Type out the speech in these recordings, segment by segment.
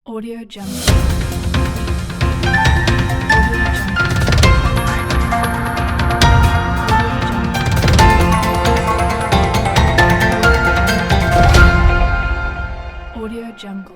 Audio Jungle. Audio Jungle.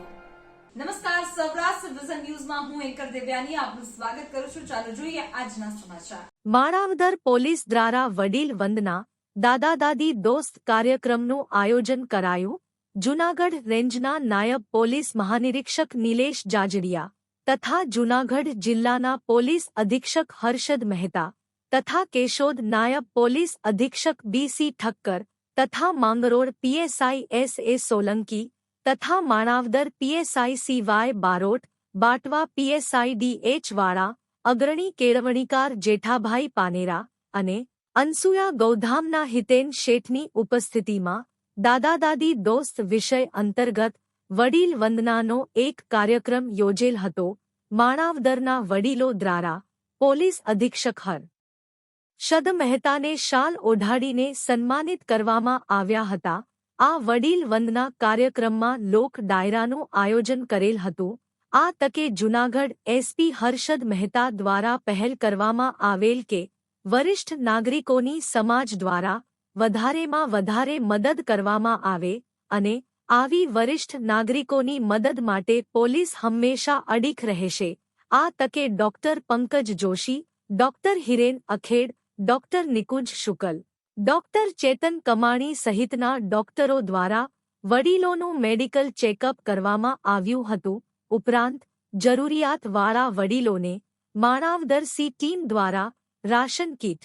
નમસ્કાર, Saurashtra vision ન્યૂઝમાં હું એન્કર દેવ્યાની આપનું સ્વાગત કરું છું. ચાલો જોઈએ આજના સમાચાર. માણાવદર પોલીસ દ્વારા વડીલ વંદના દાદા દાદી દોસ્ત કાર્યક્રમનું આયોજન કરાયું. જૂનાગઢ રેન્જના નાયબ પોલીસ મહાનિરીક્ષક નિલેશ જાજડિયા તથા જૂનાગઢ જિલ્લાના પોલીસ અધિક્ષક હર્ષદ મહેતા તથા કેશોદ નાયબ પોલીસ અધિક્ષક બીસી ઠક્કર તથા માંગરોળ પીએસઆઈ એસએ સોલંકી તથા Manavadar PSI CY Barot Batwa PSI DH વાળા અગ્રણી કેળવણીકાર જેઠાભાઈ પાનેરા અને અનસુયા ગૌધામના હિતેન શેઠની ઉપસ્થિતિમાં દાદા દાદી દોસ્ત વિષય અંતર્ગત વડીલ વંદનાનો એક કાર્યક્રમ યોજેલ હતો. માણાવદરના વડીલો દ્વારા પોલીસ અધિક્ષક હર્ષદ મહેતાને શાલ ઓઢાડીને સન્માનિત કરવામાં આવ્યા હતા. આ વડીલ વંદના કાર્યક્રમમાં લોક ડાયરાનું આયોજન કરેલ હતું. આ તકે જૂનાગઢ એસપી હર્ષદ મહેતા દ્વારા પહેલ કરવામાં આવેલ કે વરિષ્ઠ નાગરિકોની સમાજ દ્વારા વધારેમાં વધારે મદદ કરવામાં આવે અને આવી વરિષ્ઠ નાગરિકોની મદદ માટે પોલીસ હંમેશા અડીખ રહેશે. આ તકે doctor Pankaj Joshi, doctor Hiren Akhed, doctor Nikunj Shukla, doctor Chetan Kamani સહિતના ડોક્ટરો દ્વારા વડીલોનું મેડિકલ ચેકઅપ કરવામાં આવ્યું હતું. ઉપરાંત જરૂરિયાતવાળા વડીલોને માણાવદર સી ટીમ દ્વારા રાશન કીટ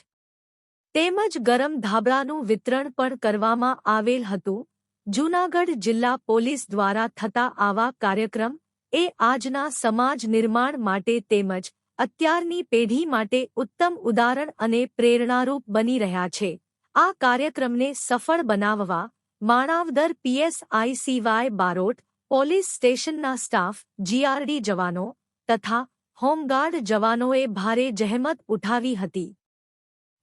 તેમજ ગરમ ધાબળાનું વિતરણ પણ કરવામાં આવેલ હતું. જૂનાગઢ જિલ્લા પોલીસ દ્વારા થતા આવા કાર્યક્રમ એ આજના સમાજ નિર્માણ માટે તેમજ અત્યારની પેઢી માટે ઉત્તમ ઉદાહરણ અને પ્રેરણારૂપ બની રહ્યા છે. આ કાર્યક્રમને સફળ બનાવવા Manavadar PSI CY Barot police સ્ટેશનના સ્ટાફ, જીઆરડી જવાનો તથા હોમગાર્ડ જવાનોએ ભારે જહેમત ઉઠાવી હતી.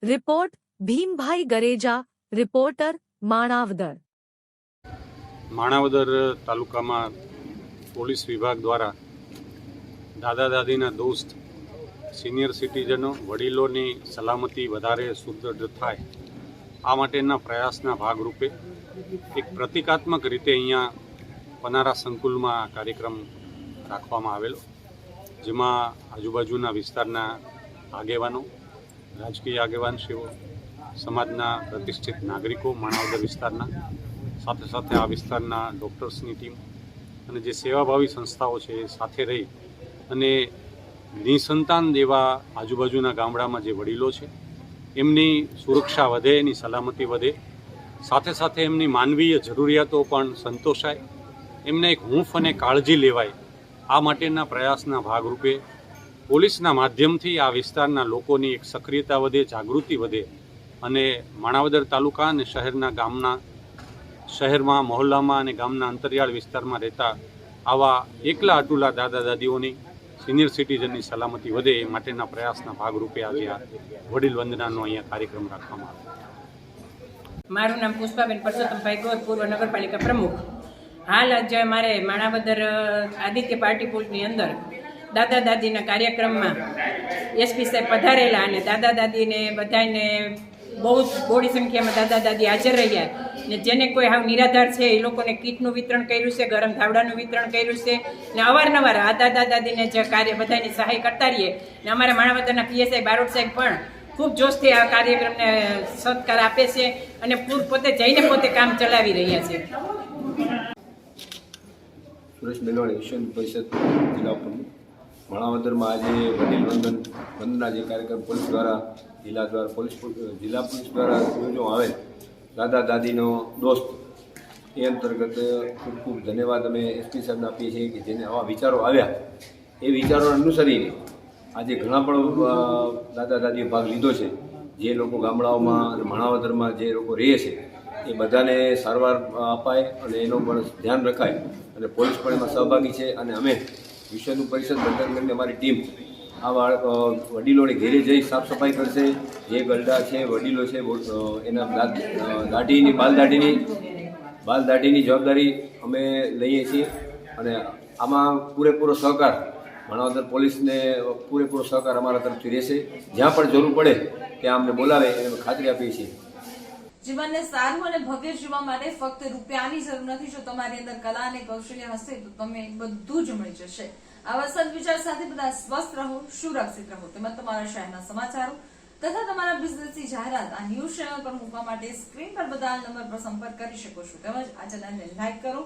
Report Bhimbhai Gareja, reporter Manavadar. માણાવદર તાલુકામાં પોલીસ વિભાગ દ્વારા દાદા દાદીના દોસ્ત સિનિયર સિટીઝનો વડીલોની સલામતી વધારે સુદૃઢ થાય આ માટેના પ્રયાસના ભાગરૂપે એક પ્રતિકાત્મક રીતે અહીંયા પનારા સંકુલમાં કાર્યક્રમ રાખવામાં આવેલો, જેમાં આજુબાજુના વિસ્તારના આગેવાનો, રાજકીય આગેવાનશ્રીઓ, સમાજના પ્રતિષ્ઠિત નાગરિકો માણાવદર વિસ્તારના, સાથે સાથે આ વિસ્તારના ડૉક્ટર્સની ટીમ અને જે સેવાભાવી સંસ્થાઓ છે એ સાથે રહી અને નિસંતાન એવા આજુબાજુના ગામડામાં જે વડીલો છે એમની સુરક્ષા વધે, એની સલામતી વધે, સાથે સાથે એમની માનવીય જરૂરિયાતો પણ સંતોષાય, એમને એક હૂંફ અને કાળજી લેવાય આ માટેના પ્રયાસના ભાગરૂપે પોલીસના માધ્યમથી આ વિસ્તારના લોકોની એક સક્રિયતા વધે, જાગૃતિ વધે અને માણાવદર તાલુકા અને શહેરમાં મહોલ્લામાં અને ગામના અંતરિયાળ વિસ્તારમાં રહેતા આવા એકલા અટુલા દાદા દાદીઓની સિનિયર સિટીઝનની સલામતી વધે એ માટેના પ્રયાસના ભાગરૂપે આજે આ વડીલ વંદનાનો અહીંયા કાર્યક્રમ રાખવામાં આવ્યો. મારું નામ પુષ્પાબેન પરસોત્તમભાઈ ગોર, પૂર્વ નગરપાલિકા પ્રમુખ. હાલ આજે મારે માણાવદર આદિત્ય પાર્ટી પ્લોટની અંદર દાદા દાદીના કાર્યક્રમમાં એસપી સાહેબ પધારેલા અને દાદા દાદીને બધાને બહુ જ બોડી સંખ્યામાં દાદા દાદી હાજર રહ્યા ને જેને કોઈ હાવ નિરાધાર છે એ લોકોને કીટનું વિતરણ કર્યું છે, ગરમ ધાબળાનું વિતરણ કર્યું છે ને અવારનવાર આ દાદા દાદીને જે કાર્ય બધાની સહાય કરતા રહીએ ને અમારા માણાવદરના પીએસઆઈ બારોટ સાહેબ પણ ખૂબ જોશથી આ કાર્યક્રમને સત્કાર આપે છે અને પોતે જઈને પોતે કામ ચલાવી રહ્યા છે. સુરેશ મેલવાણી, વિશ્વ પરિષદ જિલ્લા પ્રમુખ. માણાવદરમાં આજે વડીલ વંદના જે કાર્યક્રમ પોલીસ દ્વારા જિલ્લા પોલીસ દ્વારા યોજવામાં આવેલ દાદા દાદીનો દોસ્ત એ અંતર્ગત ખૂબ ખૂબ ધન્યવાદ અમે એસપી સાહેબને આપીએ છીએ કે જેને આવા વિચારો આવ્યા એ વિચારોને અનુસરીને આજે ઘણા પણ દાદા દાદીએ ભાગ લીધો છે. જે લોકો ગામડાઓમાં અને માણાવદરમાં જે લોકો રહે છે એ બધાને સારવાર અપાય અને એનો પણ ધ્યાન રખાય અને પોલીસ પણ એમાં સહભાગી છે. અને અમે વિશ્વનું પરિષદ બંધન કરીને અમારી ટીમ આ વડીલોને ઘેરે જઈ સાફ સફાઈ કરશે. જે ગરડા છે, વડીલો છે, એના બાલ દાઢીની જવાબદારી અમે લઈએ છીએ અને આમાં પૂરેપૂરો સહકાર માણાવદર પોલીસને પૂરેપૂરો સહકાર અમારા તરફથી રહેશે. જ્યાં પણ જરૂર પડે ત્યાં અમને બોલાવે એની ખાતરી આપીએ છીએ. જીવનને સારું અને ભવ્ય જીવવા માટે ફક્ત રૂપિયાની જરૂર નથી. જો તમારી અંદર કલા અને કૌશલ્ય હશે તો તમે બધું જ મળી જશે. આવા સદવિચાર સાથે બધા સ્વસ્થ રહો, સુરક્ષિત રહો. તેમજ તમારા શહેરના સમાચારો તથા તમારા બિઝનેસની જાહેરાત આ ન્યૂઝ ચેનલ પર મૂકવા માટે સ્ક્રીન પર બધા નંબર પર સંપર્ક કરી શકો છો. તેમજ આ ચેનલને લાઈક કરો,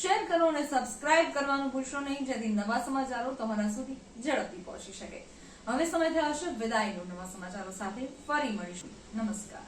શેર કરો અને સબસ્ક્રાઇબ કરવાનું ભૂલશો નહીં, જેથી નવા સમાચારો તમારા સુધી ઝડપથી પહોંચી શકે. હવે સમય થયો છે વિદાયનો. નવા સમાચારો સાથે ફરી મળીશું. નમસ્કાર.